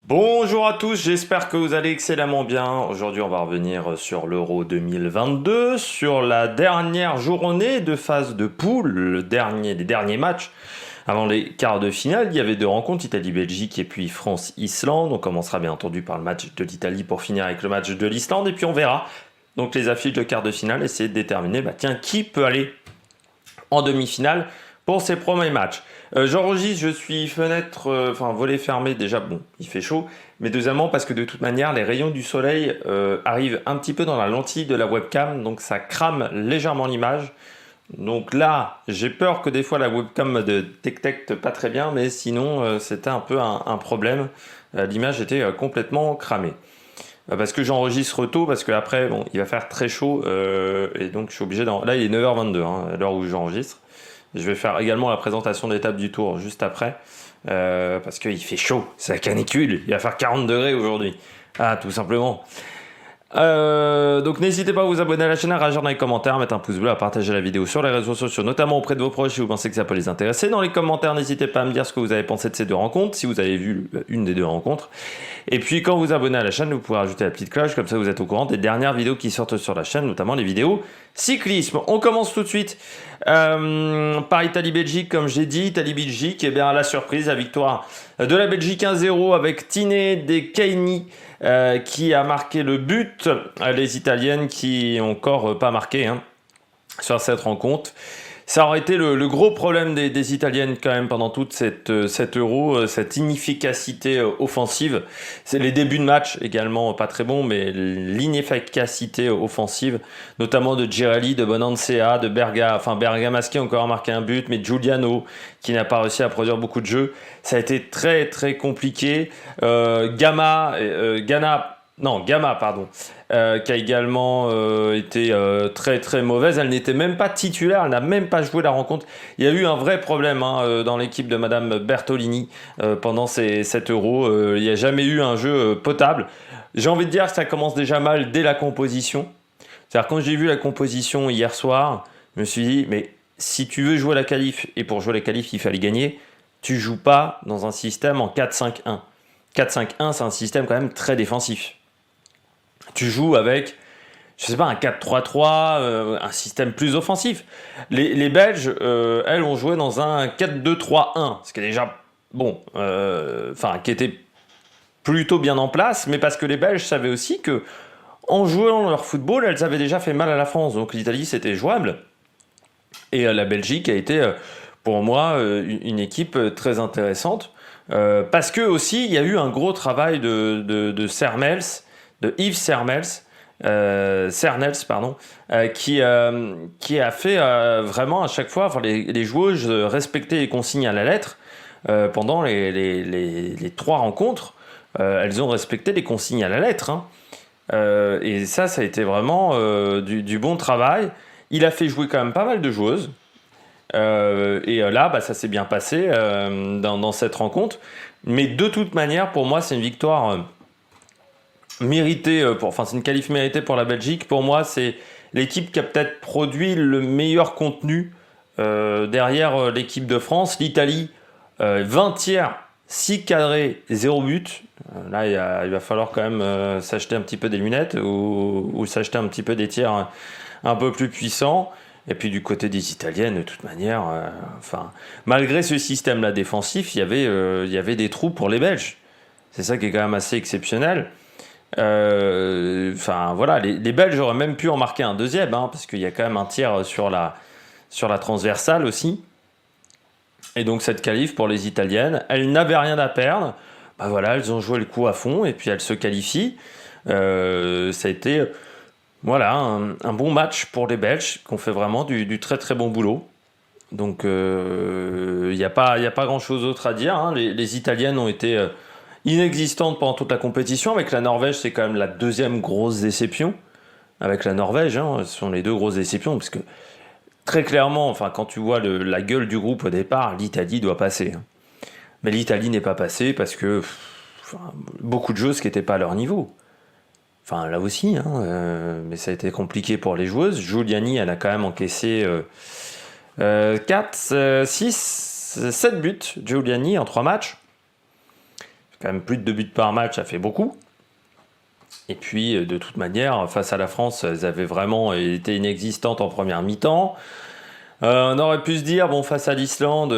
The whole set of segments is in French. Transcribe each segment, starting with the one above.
Bonjour à tous, j'espère que vous allez excellemment bien. Aujourd'hui, on va revenir sur l'Euro 2022, sur la dernière journée de phase de poule, les derniers matchs avant les quarts de finale. Il y avait deux rencontres, Italie-Belgique et puis France-Islande. On commencera bien entendu par le match de l'Italie pour finir avec le match de l'Islande et puis on verra donc les affiches de quarts de finale, essayer de déterminer qui peut aller en demi-finale pour ces premiers matchs. J'enregistre, je suis volet fermé, déjà bon, il fait chaud, mais deuxièmement parce que de toute manière les rayons du soleil arrivent un petit peu dans la lentille de la webcam, donc ça crame légèrement l'image. Donc là, j'ai peur que des fois la webcam détecte pas très bien, mais sinon c'était un peu un problème. L'image était complètement cramée. Parce que j'enregistre tôt, parce qu'après, bon, il va faire très chaud, et donc je suis obligé Là, il est 9h22, à l'heure où j'enregistre. Je vais faire également la présentation d'étape du tour juste après, parce qu'il fait chaud, c'est la canicule, il va faire 40 degrés aujourd'hui. Ah, tout simplement. Donc n'hésitez pas à vous abonner à la chaîne, à réagir dans les commentaires, à mettre un pouce bleu, à partager la vidéo sur les réseaux sociaux, notamment auprès de vos proches si vous pensez que ça peut les intéresser. Dans les commentaires, n'hésitez pas à me dire ce que vous avez pensé de ces deux rencontres, si vous avez vu une des deux rencontres. Et puis quand vous abonnez à la chaîne, vous pouvez rajouter la petite cloche, comme ça vous êtes au courant des dernières vidéos qui sortent sur la chaîne, notamment les vidéos cyclisme. On commence tout de suite par Italie-Belgique, comme j'ai dit. Italie-Belgique, et bien la surprise, la victoire de la Belgique 1-0 avec Tine De Keini qui a marqué le but. Les Italiennes qui n'ont encore pas marqué sur cette rencontre. Ça aurait été le gros problème des Italiennes quand même pendant toute cette Euro, cette inefficacité offensive. C'est les débuts de match également pas très bons, mais l'inefficacité offensive, notamment de Girelli, de Bonansea, de Bergamaschi encore a marqué un but, mais Giuliano qui n'a pas réussi à produire beaucoup de jeux. Ça a été très très compliqué. Gamma, pardon, qui a également été très très mauvaise. Elle n'était même pas titulaire, elle n'a même pas joué la rencontre. Il y a eu un vrai problème dans l'équipe de Madame Bertolini pendant cet Euro. Il n'y a jamais eu un jeu potable. J'ai envie de dire que ça commence déjà mal dès la composition. C'est-à-dire quand j'ai vu la composition hier soir, je me suis dit, mais si tu veux jouer la qualif, et pour jouer la qualif il fallait gagner, tu joues pas dans un système en 4-5-1. 4-5-1, c'est un système quand même très défensif. Tu joues avec, je sais pas, un 4-3-3, un système plus offensif. Les Belges, elles, ont joué dans un 4-2-3-1, ce qui est déjà bon, qui était plutôt bien en place, mais parce que les Belges savaient aussi que en jouant leur football, elles avaient déjà fait mal à la France. Donc l'Italie, c'était jouable. Et la Belgique a été, pour moi, une équipe très intéressante. Parce que aussi, il y a eu un gros travail de Sermels, de Yves Sermels, qui a fait vraiment à chaque fois, les joueuses respectaient les consignes à la lettre pendant les trois rencontres. Elles ont respecté les consignes à la lettre. Et ça a été vraiment du bon travail. Il a fait jouer quand même pas mal de joueuses. Là, ça s'est bien passé dans cette rencontre. Mais de toute manière, pour moi, c'est une victoire méritée. C'est une qualif méritée pour la Belgique. Pour moi, c'est l'équipe qui a peut-être produit le meilleur contenu derrière l'équipe de France. L'Italie, 20 tiers, 6 cadrés, 0 but. Là, il va falloir quand même s'acheter un petit peu des lunettes ou s'acheter un petit peu des tirs un peu plus puissants. Et puis du côté des Italiennes, de toute manière, malgré ce système-là défensif, il y avait des trous pour les Belges. C'est ça qui est quand même assez exceptionnel. Les Belges auraient même pu en marquer un deuxième, parce qu'il y a quand même un tir sur la transversale aussi. Et donc cette qualif pour les Italiennes, elles n'avaient rien à perdre. Elles ont joué le coup à fond et puis elles se qualifient. Ça a été... Voilà, un bon match pour les Belges qui ont fait vraiment du très très bon boulot. Donc il n'y a pas grand-chose d'autre à dire. Les Italiennes ont été inexistantes pendant toute la compétition. Avec la Norvège, c'est quand même la deuxième grosse déception. Avec la Norvège, ce sont les deux grosses déceptions. Parce que très clairement, quand tu vois la gueule du groupe au départ, l'Italie doit passer. Mais l'Italie n'est pas passée parce que beaucoup de choses qui n'étaient pas à leur niveau. Là aussi, mais ça a été compliqué pour les joueuses. Giuliani, elle a quand même encaissé 4, 6, 7 buts, Giuliani, en 3 matchs. Quand même plus de 2 buts par match, ça fait beaucoup. Et puis, de toute manière, face à la France, elles avaient vraiment été inexistantes en première mi-temps. On aurait pu se dire, bon, face à l'Islande,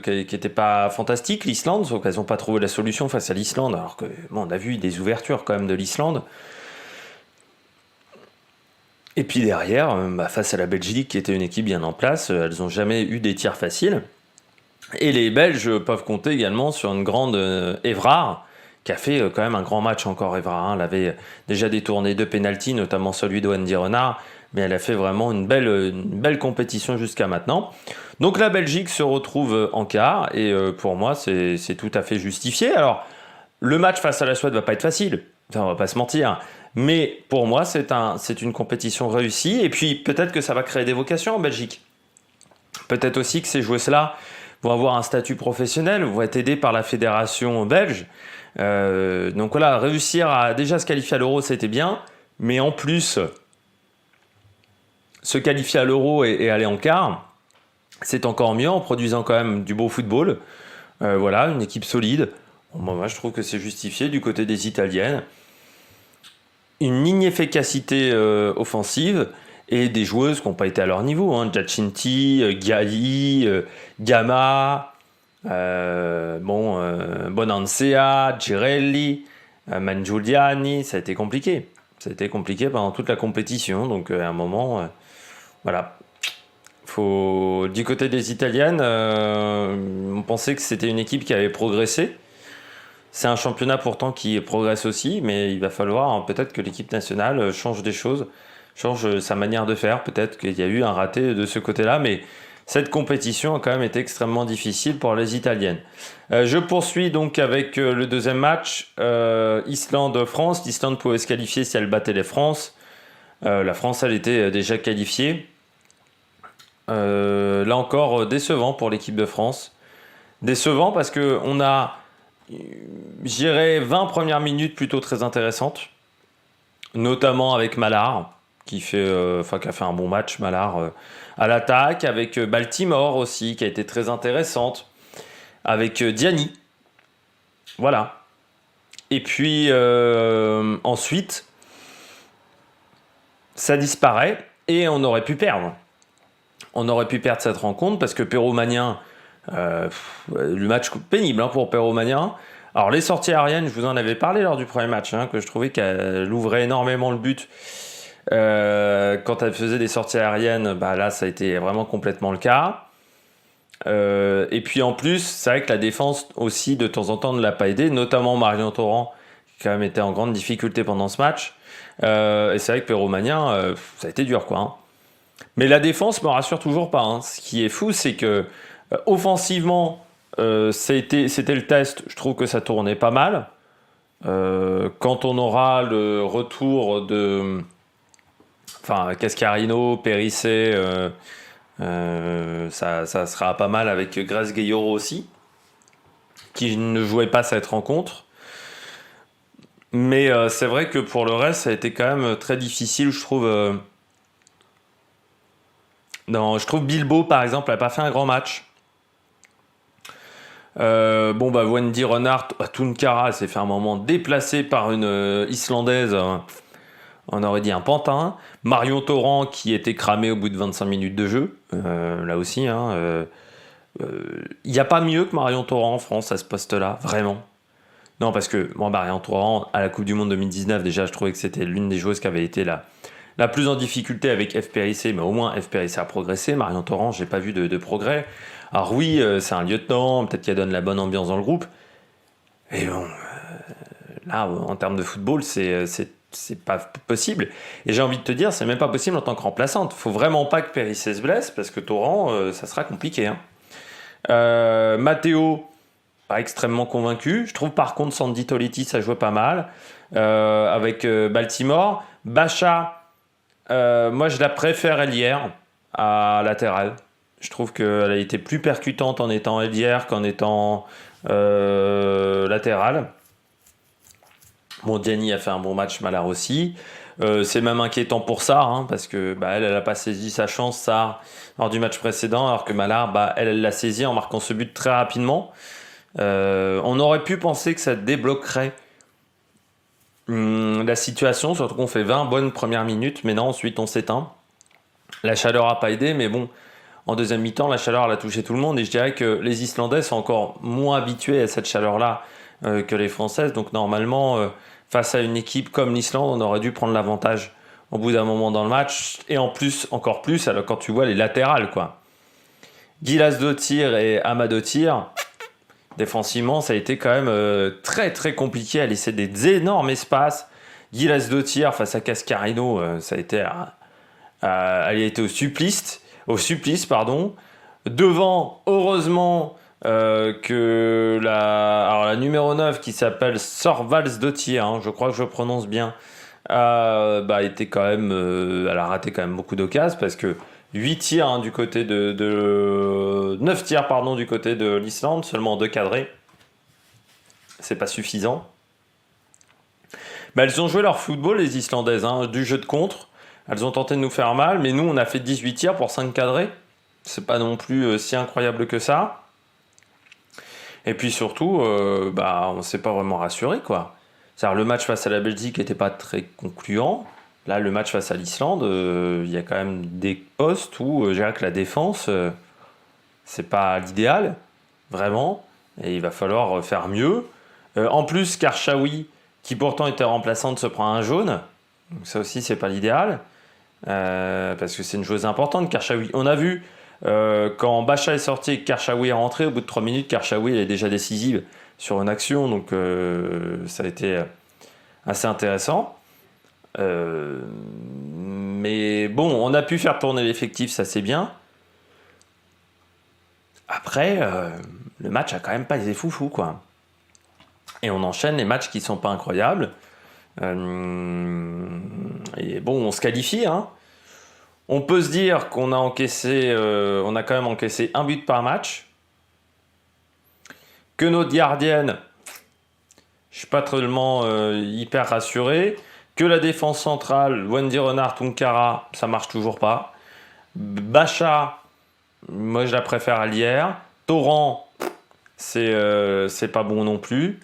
qui n'était pas fantastique, l'Islande, sauf qu'elles n'ont pas trouvé la solution face à l'Islande, alors que, bon, on a vu des ouvertures quand même de l'Islande. Et puis derrière, face à la Belgique, qui était une équipe bien en place, elles n'ont jamais eu des tirs faciles. Et les Belges peuvent compter également sur une grande Évrard, qui a fait quand même un grand match encore, Évrard. Elle avait déjà détourné 2 pénaltys, notamment celui de Wendy Renard, mais elle a fait vraiment une belle compétition jusqu'à maintenant. Donc la Belgique se retrouve en quart, et pour moi, c'est tout à fait justifié. Alors, le match face à la Suède va pas être facile, ça, on va pas se mentir. Mais pour moi, c'est une compétition réussie, et puis peut-être que ça va créer des vocations en Belgique. Peut-être aussi que ces joueuses-là vont avoir un statut professionnel, vont être aidées par la fédération belge. Donc voilà, réussir à déjà se qualifier à l'Euro, c'était bien, mais en plus, se qualifier à l'Euro et aller en quart, c'est encore mieux en produisant quand même du beau football. Voilà, une équipe solide. Bon, moi, je trouve que c'est justifié du côté des Italiennes. Une inefficacité offensive et des joueuses qui n'ont pas été à leur niveau. Giacinti, Gali, Gamma, Bonansea, Girelli, Mangiuliani. Ça a été compliqué. Ça a été compliqué pendant toute la compétition. Donc à un moment, voilà. Du côté des Italiennes, on pensait que c'était une équipe qui avait progressé. C'est un championnat pourtant qui progresse aussi, mais il va falloir peut-être que l'équipe nationale change des choses, change sa manière de faire. Peut-être qu'il y a eu un raté de ce côté-là, mais cette compétition a quand même été extrêmement difficile pour les Italiennes. Je poursuis donc avec le deuxième match, Islande-France. L'Islande pouvait se qualifier si elle battait les France. La France, elle était déjà qualifiée. Là encore, décevant pour l'équipe de France. Décevant parce qu'on a, je dirais, 20 premières minutes plutôt très intéressantes, notamment avec Mallard, qui a fait un bon match, Mallard, à l'attaque, avec Baltimore aussi, qui a été très intéressante, avec Diani. Voilà. Et puis, ensuite, ça disparaît, et on aurait pu perdre. On aurait pu perdre cette rencontre, parce que Perrault-Magnin, le match pénible pour Perrault-Magnin. Alors les sorties aériennes, je vous en avais parlé lors du premier match, que je trouvais qu'elle ouvrait énormément le but. Quand elle faisait des sorties aériennes, là ça a été vraiment complètement le cas. Et puis en plus, c'est vrai que la défense aussi de temps en temps ne l'a pas aidé, notamment Marion Torrent, qui quand même était en grande difficulté pendant ce match. Et c'est vrai que Perrault-Magnin, ça a été dur quoi. Mais la défense me rassure toujours pas. Ce qui est fou, c'est que offensivement, c'était le test. Je trouve que ça tournait pas mal. Quand on aura le retour de Cascarino, Périssé, ça sera pas mal avec Grace Gueyoro aussi, qui ne jouait pas cette rencontre. Mais c'est vrai que pour le reste, ça a été quand même très difficile, je trouve. Je trouve Bilbao, par exemple, n'a pas fait un grand match. Wendy Renard, Tunkara s'est fait un moment déplacé par une Islandaise, on aurait dit un pantin. Marion Torrent qui était cramé au bout de 25 minutes de jeu, là aussi. Il n'y a pas mieux que Marion Torrent en France à ce poste-là, vraiment. Non, parce que Marion Torrent, à la Coupe du Monde 2019, déjà, je trouvais que c'était l'une des joueuses qui avait été la plus en difficulté avec F. Périssé, mais au moins F. Périssé a progressé. Marion Torrent, j'ai pas vu de progrès. Alors oui, c'est un lieutenant, peut-être qu'elle donne la bonne ambiance dans le groupe. Et bon, là, en termes de football, c'est pas possible. Et j'ai envie de te dire, c'est même pas possible en tant que remplaçante. Faut vraiment pas que Périssé se blesse, parce que Torrent, ça sera compliqué. Matteo, pas extrêmement convaincu. Je trouve par contre Sandy Toletti, ça jouait pas mal. Avec Baltimore. Bacha, moi je la préfère ailière à latérale. Je trouve qu'elle a été plus percutante en étant ailière qu'en étant latérale. Diani a fait un bon match, Mallard aussi. C'est même inquiétant pour Sarr, parce que elle n'a pas saisi sa chance, Sarr, lors du match précédent, alors que Mallard, elle l'a saisi en marquant ce but très rapidement. On aurait pu penser que ça débloquerait la situation, surtout qu'on fait 20 bonnes premières minutes, mais non, ensuite on s'éteint. La chaleur n'a pas aidé, mais bon, en deuxième mi-temps, la chaleur elle a touché tout le monde, et je dirais que les Islandais sont encore moins habitués à cette chaleur-là que les Françaises, donc normalement, face à une équipe comme l'Islande, on aurait dû prendre l'avantage au bout d'un moment dans le match, et en plus, encore plus, alors quand tu vois les latérales, quoi. Gilasdottir et Amadottir, défensivement, ça a été quand même très très compliqué à laisser des énormes espaces. Gilasdottir face à Cascarino, ça a été, elle a été au supplice, pardon. Devant, heureusement, alors la numéro 9 qui s'appelle Thorvaldsdottir, hein, je crois que je prononce bien, était quand même, elle a raté quand même beaucoup d'occasions parce que 8 tirs hein, du côté 9 tirs pardon, du côté de l'Islande, seulement 2 cadrés. C'est pas suffisant. Mais elles ont joué leur football, les Islandaises, hein, du jeu de contre. Elles ont tenté de nous faire mal, mais nous, on a fait 18 tirs pour 5 cadrés. C'est pas non plus si incroyable que ça. Et puis surtout, on s'est pas vraiment rassuré, quoi. C'est-à-dire, le match face à la Belgique n'était pas très concluant. Là, le match face à l'Islande, il y a quand même des postes où je dirais que la défense, c'est pas l'idéal, vraiment. Et il va falloir faire mieux. En plus, Karchaoui, qui pourtant était remplaçante, se prend un jaune. Donc ça aussi, c'est pas l'idéal. Parce que c'est une joueuse importante, Karchaoui. On a vu quand Bacha est sorti et que Karchaoui est rentré, au bout de 3 minutes, Karchaoui elle est déjà décisive sur une action. Donc ça a été assez intéressant. Mais bon, on a pu faire tourner l'effectif, ça c'est bien. Après, le match a quand même pas été foufou, quoi. Et on enchaîne les matchs qui sont pas incroyables. Et bon, on se qualifie, hein. On peut se dire qu'on a encaissé, on a quand même encaissé un but par match. Que notre gardienne, je suis pas tellement hyper rassuré. Que la défense centrale, Wendy Renard, Tunkara, ça marche toujours pas. Bacha, moi je la préfère à l'hier. Torrent, c'est pas bon non plus.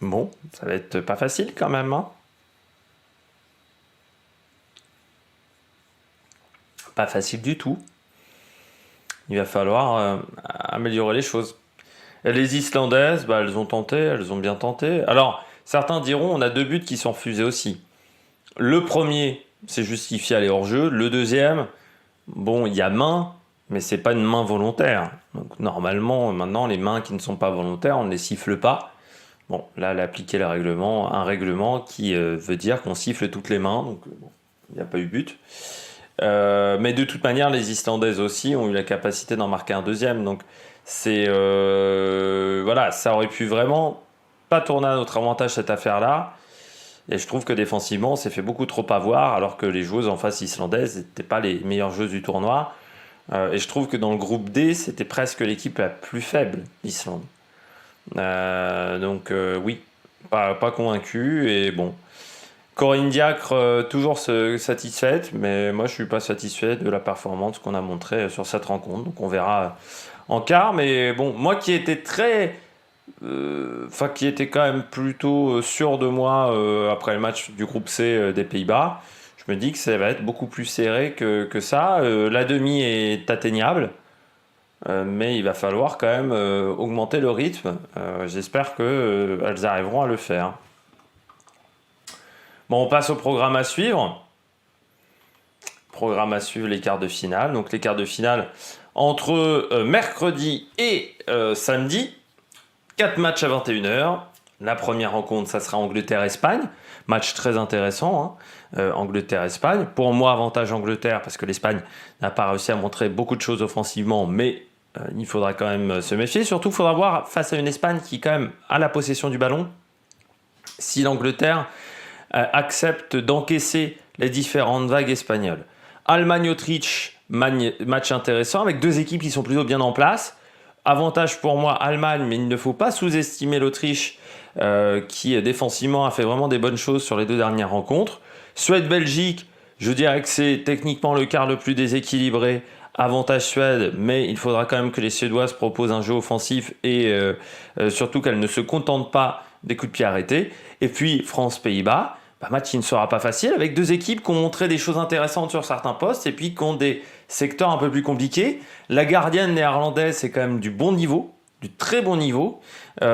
Bon, ça va être pas facile quand même, hein. Pas facile du tout. Il va falloir améliorer les choses. Et les Islandaises, elles ont tenté, elles ont bien tenté. Alors, certains diront, on a 2 buts qui sont refusés aussi. Le premier, c'est justifié à les hors-jeu. Le deuxième, bon, il y a main, mais c'est pas une main volontaire. Donc, normalement, maintenant, les mains qui ne sont pas volontaires, on ne les siffle pas. Bon, là, elle a appliqué un règlement qui veut dire qu'on siffle toutes les mains. Donc, bon, il n'y a pas eu but. Mais de toute manière, les Islandaises aussi ont eu la capacité d'en marquer un deuxième. Donc, c'est voilà, ça aurait pu vraiment pas tourner à notre avantage cette affaire-là. Et je trouve que défensivement, on s'est fait beaucoup trop avoir, alors que les joueuses en face islandaises n'étaient pas les meilleures joueuses du tournoi. Et je trouve que dans le groupe D, c'était presque l'équipe la plus faible, l'Islande. Donc oui, pas convaincu. Et bon, Corinne Diacre, toujours satisfaite, mais moi je suis pas satisfait de la performance qu'on a montrée sur cette rencontre. Donc on verra en quart. Mais bon, moi qui étais qui était quand même plutôt sûr de moi après le match du groupe C des Pays-Bas, je me dis que ça va être beaucoup plus serré que ça. La demi est atteignable. Mais il va falloir quand même augmenter le rythme. J'espère qu'elles arriveront à le faire. Bon, on passe au programme à suivre. Programme à suivre, les quarts de finale. Donc les quarts de finale entre mercredi et samedi. 4 matchs à 21h. La première rencontre, ça sera Angleterre-Espagne. Match très intéressant, hein. Angleterre-Espagne. Pour moi, avantage Angleterre, parce que l'Espagne n'a pas réussi à montrer beaucoup de choses offensivement, mais il faudra quand même se méfier. Surtout, il faudra voir face à une Espagne qui, quand même, a la possession du ballon, si l'Angleterre accepte d'encaisser les différentes vagues espagnoles. Allemagne-Autriche, match intéressant, avec 2 équipes qui sont plutôt bien en place. Avantage pour moi, Allemagne, mais il ne faut pas sous-estimer l'Autriche, qui défensivement a fait vraiment des bonnes choses sur les 2 dernières rencontres. Suède-Belgique, je dirais que c'est techniquement le quart le plus déséquilibré, avantage Suède, mais il faudra quand même que les Suédoises proposent un jeu offensif et surtout qu'elles ne se contentent pas des coups de pied arrêtés. Et puis France-Pays-Bas, match qui ne sera pas facile, avec deux équipes qui ont montré des choses intéressantes sur certains postes et puis qui ont des secteurs un peu plus compliqués. La gardienne néerlandaise, c'est quand même du bon niveau, du très bon niveau. Et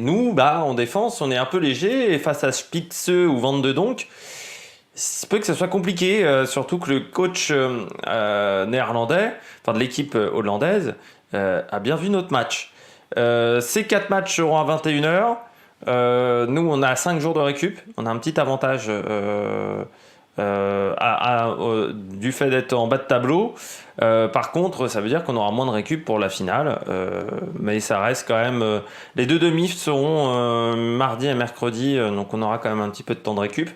nous, en défense, on est un peu léger. Et face à Spitze ou Van de Donk, il se peut que ça soit compliqué, surtout que le coach néerlandais, enfin de l'équipe hollandaise, a bien vu notre match. Ces 4 matchs seront à 21h. Nous, on a 5 jours de récup. On a un petit avantage du fait d'être en bas de tableau. Par contre, ça veut dire qu'on aura moins de récup pour la finale. Mais ça reste quand même... les deux demi seront mardi et mercredi. Donc on aura quand même un petit peu de temps de récup.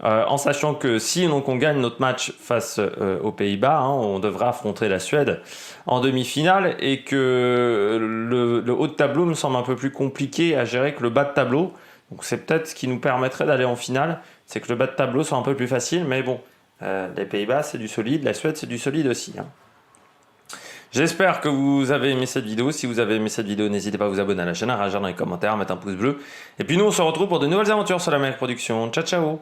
En sachant que si on gagne notre match face aux Pays-Bas, on devra affronter la Suède en demi-finale et que le haut de tableau me semble un peu plus compliqué à gérer que le bas de tableau. Donc c'est peut-être ce qui nous permettrait d'aller en finale, c'est que le bas de tableau soit un peu plus facile, mais bon, les Pays-Bas c'est du solide, la Suède c'est du solide aussi. J'espère que vous avez aimé cette vidéo. Si vous avez aimé cette vidéo, n'hésitez pas à vous abonner à la chaîne, à réagir dans les commentaires, à mettre un pouce bleu. Et puis nous on se retrouve pour de nouvelles aventures sur la Meilleure Production. Ciao ciao.